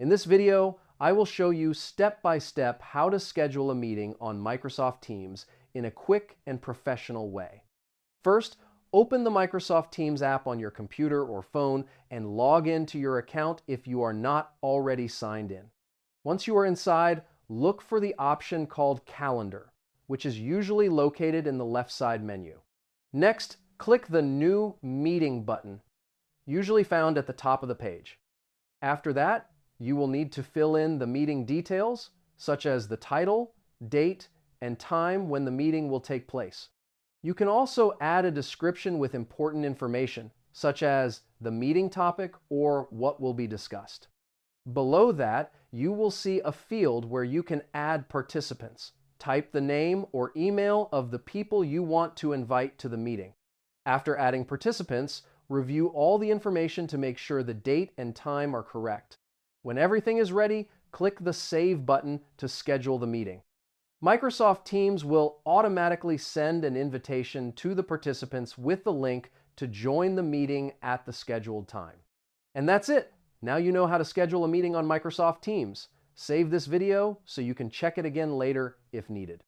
In this video, I will show you step by step how to schedule a meeting on Microsoft Teams in a quick and professional way. First, open the Microsoft Teams app on your computer or phone and log into your account if you are not already signed in. Once you are inside, look for the option called Calendar, which is usually located in the left side menu. Next, click the New Meeting button, usually found at the top of the page. After that, you will need to fill in the meeting details, such as the title, date, and time when the meeting will take place. You can also add a description with important information, such as the meeting topic or what will be discussed. Below that, you will see a field where you can add participants. Type the name or email of the people you want to invite to the meeting. After adding participants, review all the information to make sure the date and time are correct. When everything is ready, click the Save button to schedule the meeting. Microsoft Teams will automatically send an invitation to the participants with the link to join the meeting at the scheduled time. And that's it. Now you know how to schedule a meeting on Microsoft Teams. Save this video so you can check it again later if needed.